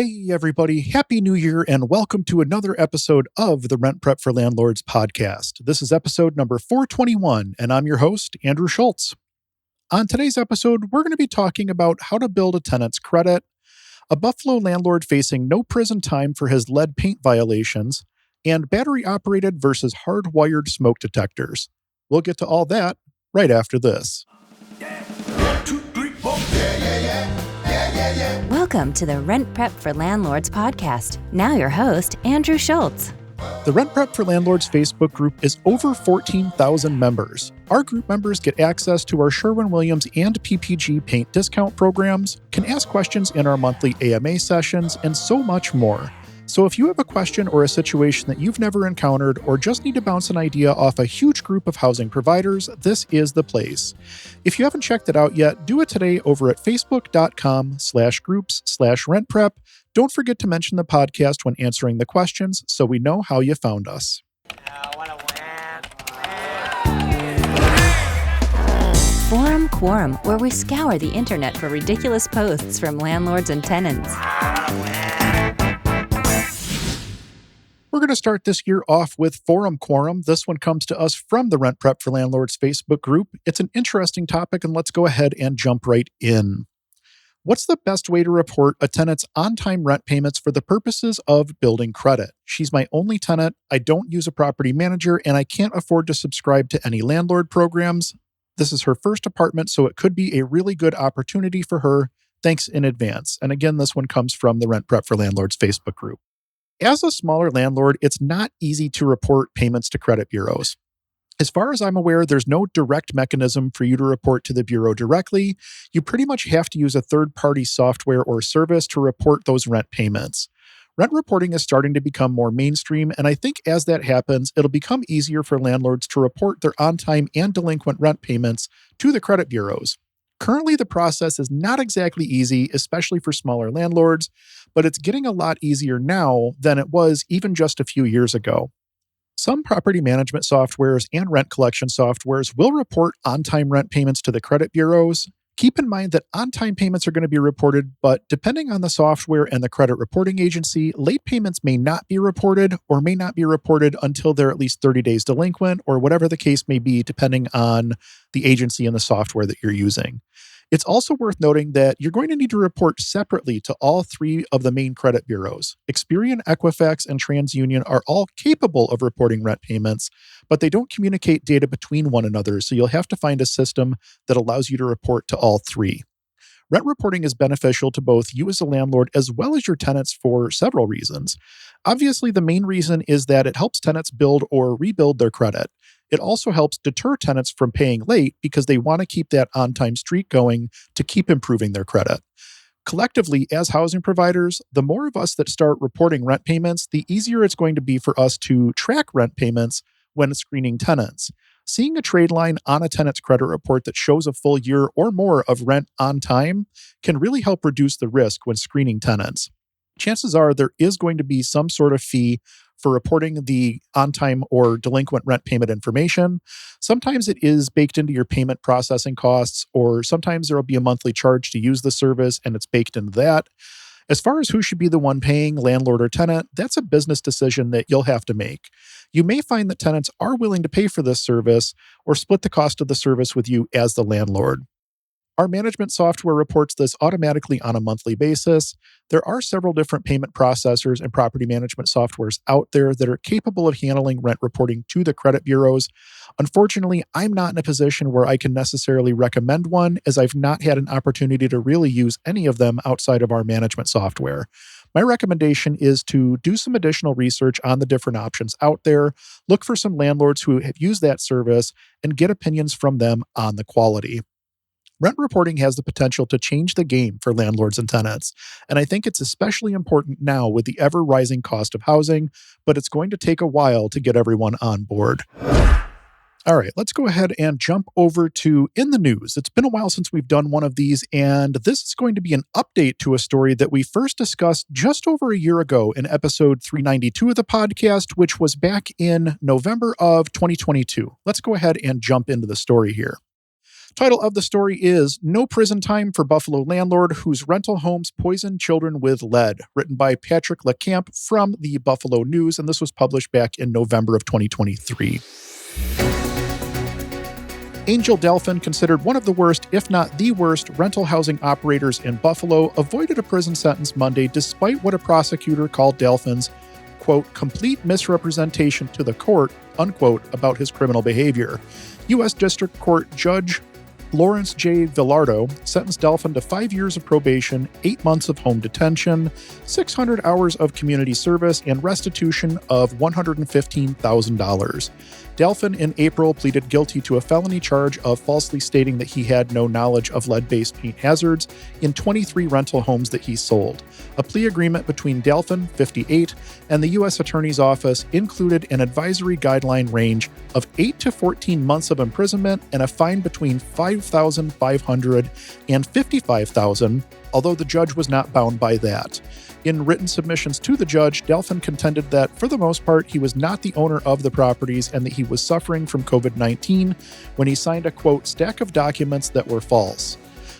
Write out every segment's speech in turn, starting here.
Hey, everybody. Happy New Year, and welcome to another episode of the Rent Prep for Landlords podcast. This is episode number 421, and I'm your host, Andrew Schultz. On today's episode, we're going to be talking about how to build a tenant's credit, a Buffalo landlord facing no prison time for his lead paint violations, and battery-operated versus hardwired smoke detectors. We'll get to all that right after this. Welcome to the Rent Prep for Landlords podcast. Now your host, Andrew Schultz. The Rent Prep for Landlords Facebook group is over 14,000 members. Our group members get access to our Sherwin-Williams and PPG paint discount programs, can ask questions in our monthly AMA sessions, and so much more. So if you have a question or a situation that you've never encountered or just need to bounce an idea off a huge group of housing providers, this is the place. If you haven't checked it out yet, do it today over at facebook.com/groups/rentprep. Don't forget to mention the podcast when answering the questions so we know how you found us. Forum Quorum, where we scour the internet for ridiculous posts from landlords and tenants. We're going to start this year off with Forum Quorum. This one comes to us from the Rent Prep for Landlords Facebook group. It's an interesting topic, and let's go ahead and jump right in. What's the best way to report a tenant's on-time rent payments for the purposes of building credit? She's my only tenant. I don't use a property manager, and I can't afford to subscribe to any landlord programs. This is her first apartment, so it could be a really good opportunity for her. Thanks in advance. And again, this one comes from the Rent Prep for Landlords Facebook group. As a smaller landlord, it's not easy to report payments to credit bureaus. As far as I'm aware, there's no direct mechanism for you to report to the bureau directly. You pretty much have to use a third-party software or service to report those rent payments. Rent reporting is starting to become more mainstream, and I think as that happens, it'll become easier for landlords to report their on-time and delinquent rent payments to the credit bureaus. Currently, the process is not exactly easy, especially for smaller landlords, but it's getting a lot easier now than it was even just a few years ago. Some property management softwares and rent collection softwares will report on-time rent payments to the credit bureaus. Keep in mind that on-time payments are going to be reported, but depending on the software and the credit reporting agency, late payments may not be reported or may not be reported until they're at least 30 days delinquent or whatever the case may be, depending on the agency and the software that you're using. It's also worth noting that you're going to need to report separately to all three of the main credit bureaus. Experian, Equifax, and TransUnion are all capable of reporting rent payments, but they don't communicate data between one another, so you'll have to find a system that allows you to report to all three. Rent reporting is beneficial to both you as a landlord as well as your tenants for several reasons. Obviously, the main reason is that it helps tenants build or rebuild their credit. It also helps deter tenants from paying late because they want to keep that on-time streak going to keep improving their credit. Collectively, as housing providers, the more of us that start reporting rent payments, the easier it's going to be for us to track rent payments when screening tenants. Seeing a trade line on a tenant's credit report that shows a full year or more of rent on time can really help reduce the risk when screening tenants. Chances are there is going to be some sort of fee for reporting the on-time or delinquent rent payment information. Sometimes it is baked into your payment processing costs, or sometimes there will be a monthly charge to use the service and it's baked into that. As far as who should be the one paying, landlord or tenant, that's a business decision that you'll have to make. You may find that tenants are willing to pay for this service or split the cost of the service with you as the landlord. Our management software reports this automatically on a monthly basis. There are several different payment processors and property management softwares out there that are capable of handling rent reporting to the credit bureaus. Unfortunately, I'm not in a position where I can necessarily recommend one, as I've not had an opportunity to really use any of them outside of our management software. My recommendation is to do some additional research on the different options out there, look for some landlords who have used that service, and get opinions from them on the quality. Rent reporting has the potential to change the game for landlords and tenants, and I think it's especially important now with the ever-rising cost of housing, but it's going to take a while to get everyone on board. All right, let's go ahead and jump over to In the News. It's been a while since we've done one of these, and this is going to be an update to a story that we first discussed just over a year ago in episode 392 of the podcast, which was back in November of 2022. Let's go ahead and jump into the story here. Title of the story is No Prison Time for Buffalo Landlord Whose Rental Homes Poison Children with Lead, written by Patrick LeCamp from the Buffalo News, and this was published back in November of 2023. Angel Delphin, considered one of the worst, if not the worst, rental housing operators in Buffalo, avoided a prison sentence Monday despite what a prosecutor called Delphin's, quote, complete misrepresentation to the court, unquote, about his criminal behavior. U.S. District Court Judge Lawrence J. Villardo sentenced Delphin to 5 years of probation, 8 months of home detention, 600 hours of community service, and restitution of $115,000. Delphin in April pleaded guilty to a felony charge of falsely stating that he had no knowledge of lead-based paint hazards in 23 rental homes that he sold. A plea agreement between Delphin, 58, and the U.S. Attorney's Office included an advisory guideline range of 8 to 14 months of imprisonment and a fine between $5,500 and $55,000, although the judge was not bound by that. In written submissions to the judge, Delphin contended that, for the most part, he was not the owner of the properties and that he was suffering from COVID-19 when he signed a, quote, stack of documents that were false.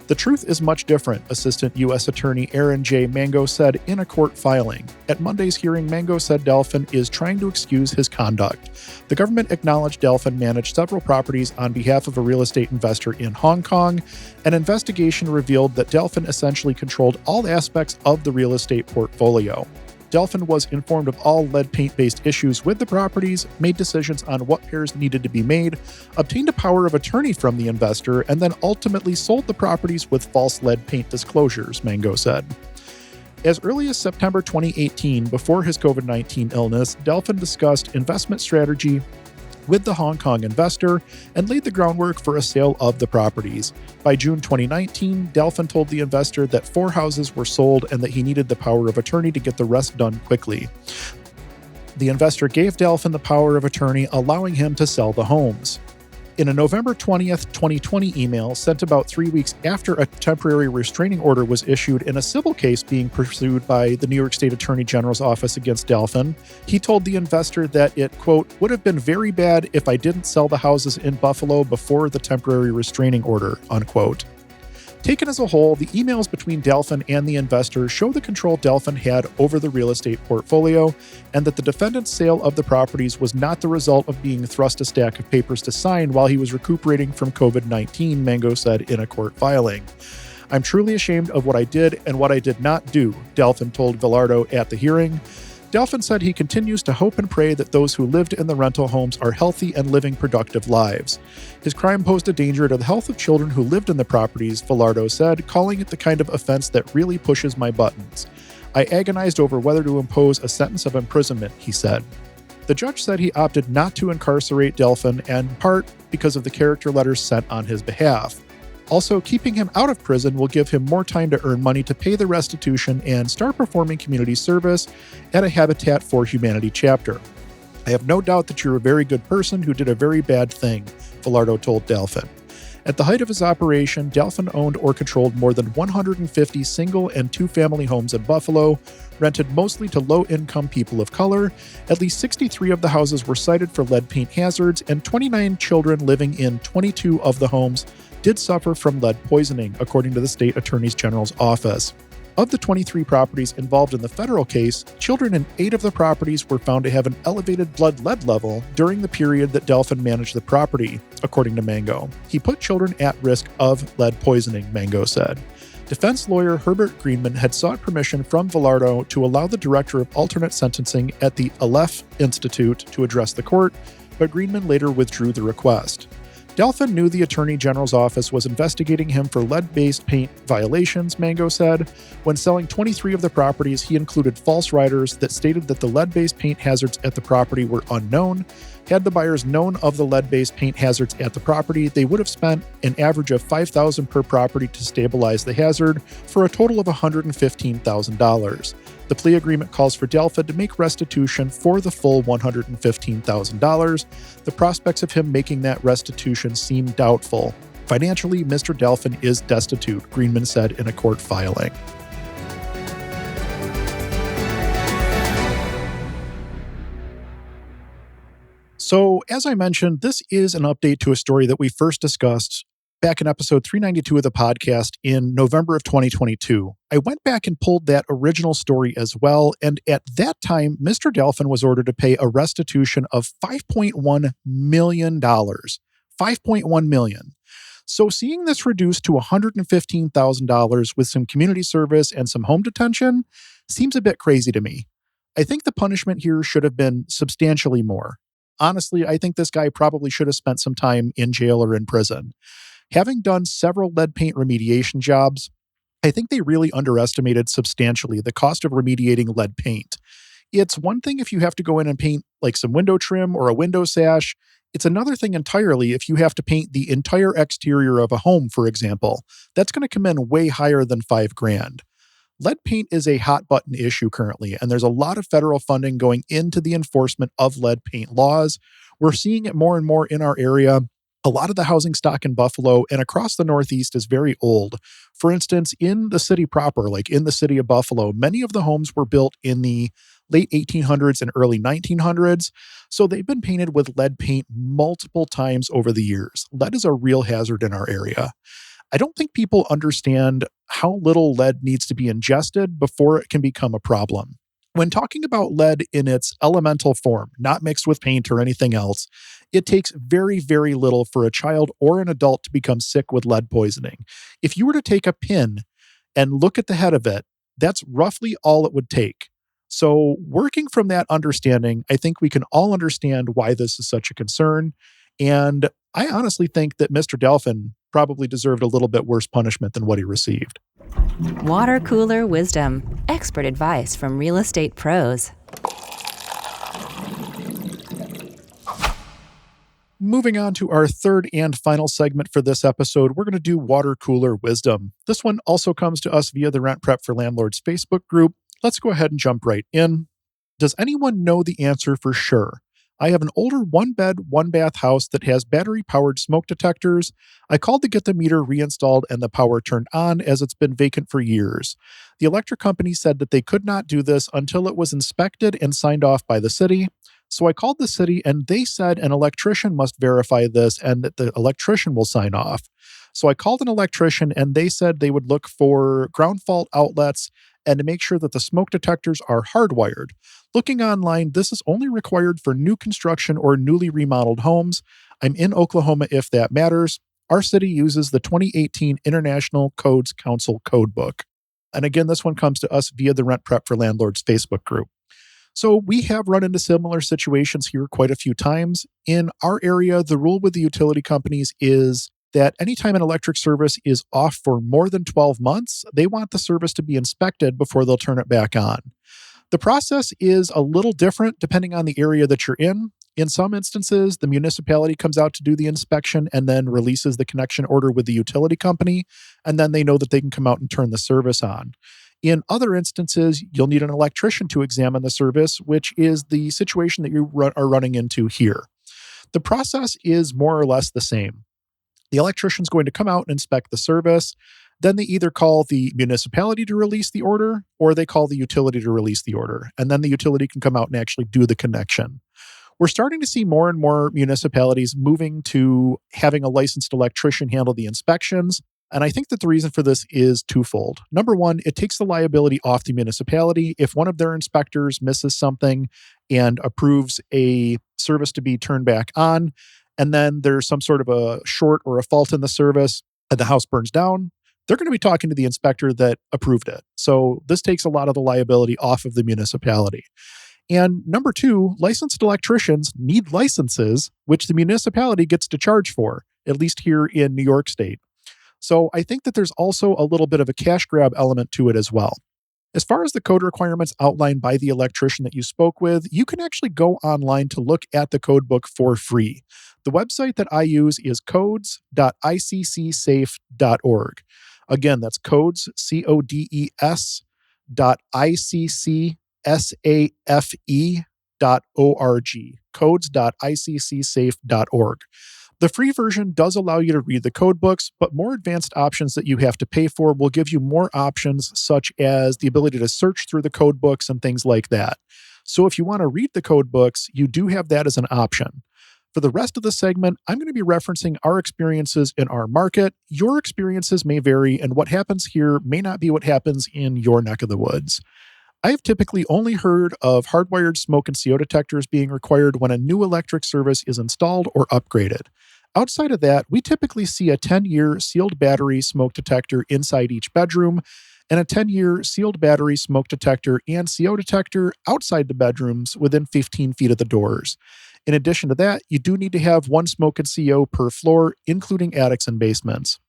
The truth is much different, Assistant U.S. Attorney Aaron J. Mango said in a court filing. At Monday's hearing, Mango said Delphin is trying to excuse his conduct. The government acknowledged Delphin managed several properties on behalf of a real estate investor in Hong Kong. An investigation revealed that Delphin essentially controlled all aspects of the real estate portfolio. Delphin was informed of all lead paint-based issues with the properties, made decisions on what repairs needed to be made, obtained a power of attorney from the investor, and then ultimately sold the properties with false lead paint disclosures, Mango said. As early as September 2018, before his COVID-19 illness, Delphin discussed investment strategy with the Hong Kong investor and laid the groundwork for a sale of the properties. By June 2019, Delphin told the investor that 4 houses were sold and that he needed the power of attorney to get the rest done quickly. The investor gave Delphin the power of attorney, allowing him to sell the homes. In a November 20th, 2020 email sent about 3 weeks after a temporary restraining order was issued in a civil case being pursued by the New York State Attorney General's office against Delphin, he told the investor that it, quote, would have been very bad if I didn't sell the houses in Buffalo before the temporary restraining order, unquote. Taken as a whole, the emails between Delphin and the investor show the control Delphin had over the real estate portfolio, and that the defendant's sale of the properties was not the result of being thrust a stack of papers to sign while he was recuperating from COVID-19, Mango said in a court filing. I'm truly ashamed of what I did and what I did not do, Delphin told Villardo at the hearing. Delphin said he continues to hope and pray that those who lived in the rental homes are healthy and living productive lives. His crime posed a danger to the health of children who lived in the properties, Villardo said, calling it the kind of offense that really pushes my buttons. I agonized over whether to impose a sentence of imprisonment, he said. The judge said he opted not to incarcerate Delphin, in part because of the character letters sent on his behalf. Also, keeping him out of prison will give him more time to earn money to pay the restitution and start performing community service at a Habitat for Humanity chapter. I have no doubt that you're a very good person who did a very bad thing, Villardo told Delphin. At the height of his operation, Delphin owned or controlled more than 150 single and two-family homes in Buffalo, rented mostly to low-income people of color. At least 63 of the houses were cited for lead paint hazards, and 29 children living in 22 of the homes did suffer from lead poisoning, according to the State Attorney General's office. Of the 23 properties involved in the federal case, children in 8 of the properties were found to have an elevated blood lead level during the period that Delphin managed the property, according to Mango. He put children at risk of lead poisoning, Mango said. Defense lawyer Herbert Greenman had sought permission from Villardo to allow the director of alternate sentencing at the Aleph Institute to address the court, but Greenman later withdrew the request. Delphin knew the Attorney General's office was investigating him for lead-based paint violations, Mango said. When selling 23 of the properties, he included false riders that stated that the lead-based paint hazards at the property were unknown. Had the buyers known of the lead-based paint hazards at the property, they would have spent an average of $5,000 per property to stabilize the hazard, for a total of $115,000. The plea agreement calls for Delphin to make restitution for the full $115,000. The prospects of him making that restitution seem doubtful. Financially, Mr. Delphin is destitute, Greenman said in a court filing. So, as I mentioned, this is an update to a story that we first discussed back in episode 392 of the podcast in November of 2022. I went back and pulled that original story as well, and at that time, Mr. Delphin was ordered to pay a restitution of $5.1 million. $5.1 million. So seeing this reduced to $115,000 with some community service and some home detention seems a bit crazy to me. I think the punishment here should have been substantially more. Honestly, I think this guy probably should have spent some time in jail or in prison. Having done several lead paint remediation jobs, I think they really underestimated substantially the cost of remediating lead paint. It's one thing if you have to go in and paint like some window trim or a window sash. It's another thing entirely if you have to paint the entire exterior of a home, for example. That's going to come in way higher than $5,000. Lead paint is a hot button issue currently, and there's a lot of federal funding going into the enforcement of lead paint laws. We're seeing it more and more in our area. A lot of the housing stock in Buffalo and across the Northeast is very old. For instance, in the city proper, like in the city of Buffalo, many of the homes were built in the late 1800s and early 1900s, so they've been painted with lead paint multiple times over the years. Lead is a real hazard in our area. I don't think people understand how little lead needs to be ingested before it can become a problem. When talking about lead in its elemental form, not mixed with paint or anything else, it takes very, very little for a child or an adult to become sick with lead poisoning. If you were to take a pin and look at the head of it, that's roughly all it would take. So working from that understanding, I think we can all understand why this is such a concern. And I honestly think that Mr. Delphin probably deserved a little bit worse punishment than what he received. Water cooler wisdom. Expert advice from real estate pros. Moving on to our third and final segment for this episode, we're going to do water cooler wisdom. This one also comes to us via the Rent Prep for Landlords Facebook group. Let's go ahead and jump right in. Does anyone know the answer for sure? I have an older one-bed, one-bath house that has battery-powered smoke detectors. I called to get the meter reinstalled and the power turned on as it's been vacant for years. The electric company said that they could not do this until it was inspected and signed off by the city. So I called the city and they said an electrician must verify this and that the electrician will sign off. So I called an electrician and they said they would look for ground fault outlets and to make sure that the smoke detectors are hardwired. Looking online, this is only required for new construction or newly remodeled homes. I'm in Oklahoma if that matters. Our city uses the 2018 International Codes Council Codebook. And again, this one comes to us via the Rent Prep for Landlords Facebook group. So we have run into similar situations here quite a few times. In our area, the rule with the utility companies is that anytime an electric service is off for more than 12 months, they want the service to be inspected before they'll turn it back on. The process is a little different depending on the area that you're in. In some instances, the municipality comes out to do the inspection and then releases the connection order with the utility company, and then they know that they can come out and turn the service on. In other instances, you'll need an electrician to examine the service, which is the situation that you are running into here. The process is more or less the same. The electrician's going to come out and inspect the service. Then they either call the municipality to release the order or they call the utility to release the order. And then the utility can come out and actually do the connection. We're starting to see more and more municipalities moving to having a licensed electrician handle the inspections. And I think that the reason for this is twofold. Number one, it takes the liability off the municipality. If one of their inspectors misses something and approves a service to be turned back on, and then there's some sort of a short or a fault in the service and the house burns down, they're going to be talking to the inspector that approved it. So this takes a lot of the liability off of the municipality. And number two, licensed electricians need licenses, which the municipality gets to charge for, at least here in New York State. So I think that there's also a little bit of a cash grab element to it as well. As far as the code requirements outlined by the electrician that you spoke with, you can actually go online to look at the code book for free. The website that I use is codes.iccsafe.org. Again, that's codes, codes.iccsafe.org. Codes.iccsafe.org. The free version does allow you to read the code books, but more advanced options that you have to pay for will give you more options, such as the ability to search through the code books and things like that. So if you want to read the code books, you do have that as an option. For the rest of the segment, I'm going to be referencing our experiences in our market. Your experiences may vary, and what happens here may not be what happens in your neck of the woods. I've typically only heard of hardwired smoke and CO detectors being required when a new electric service is installed or upgraded. Outside of that, we typically see a 10-year sealed battery smoke detector inside each bedroom and a 10-year sealed battery smoke detector and CO detector outside the bedrooms within 15 feet of the doors. In addition to that, you do need to have one smoke and CO per floor, including attics and basements.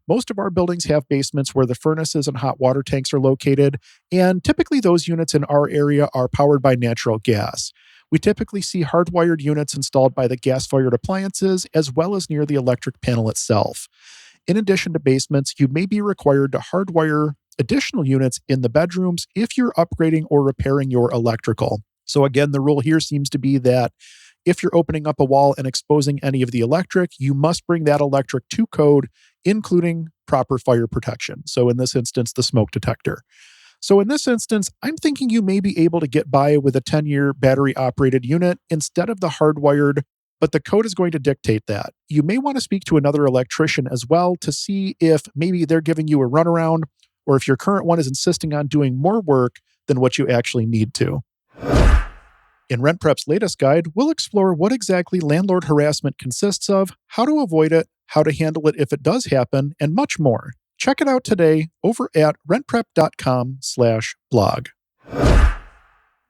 Most of our buildings have basements where the furnaces and hot water tanks are located, and typically those units in our area are powered by natural gas. We typically see hardwired units installed by the gas-fired appliances as well as near the electric panel itself. In addition to basements, you may be required to hardwire additional units in the bedrooms if you're upgrading or repairing your electrical. So again, the rule here seems to be that if you're opening up a wall and exposing any of the electric, you must bring that electric to code, including proper fire protection. So in this instance, the smoke detector. So in this instance, I'm thinking you may be able to get by with a 10-year battery-operated unit instead of the hardwired, but the code is going to dictate that. You may want to speak to another electrician as well to see if maybe they're giving you a runaround or if your current one is insisting on doing more work than what you actually need to. In RentPrep's latest guide, we'll explore what exactly landlord harassment consists of, how to avoid it, how to handle it if it does happen, and much more. Check it out today over at rentprep.com/blog.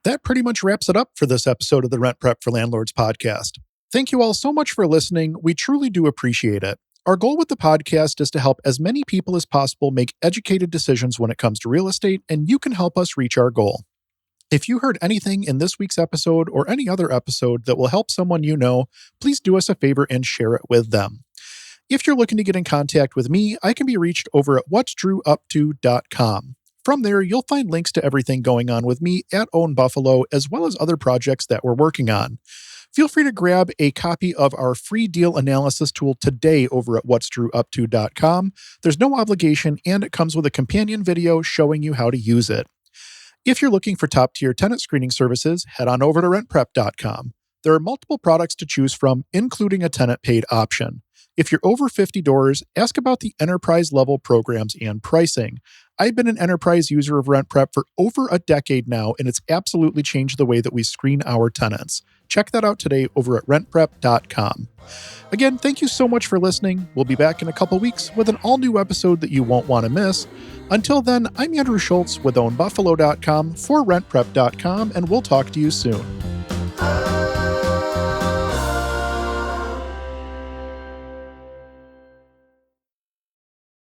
That pretty much wraps it up for this episode of the Rent Prep for Landlords podcast. Thank you all so much for listening. We truly do appreciate it. Our goal with the podcast is to help as many people as possible make educated decisions when it comes to real estate, and you can help us reach our goal. If you heard anything in this week's episode or any other episode that will help someone you know, please do us a favor and share it with them. If you're looking to get in contact with me, I can be reached over at whatsdrewupto.com. From there, you'll find links to everything going on with me at Own Buffalo, as well as other projects that we're working on. Feel free to grab a copy of our free deal analysis tool today over at whatsdrewupto.com. There's no obligation, and it comes with a companion video showing you how to use it. If you're looking for top-tier tenant screening services, head on over to rentprep.com. There are multiple products to choose from, including a tenant-paid option. If you're over 50 doors, ask about the enterprise-level programs and pricing. I've been an enterprise user of RentPrep for over a decade now, and it's absolutely changed the way that we screen our tenants. Check that out today over at rentprep.com. Again, thank you so much for listening. We'll be back in a couple weeks with an all-new episode that you won't want to miss. Until then, I'm Andrew Schultz with ownbuffalo.com for rentprep.com, and we'll talk to you soon.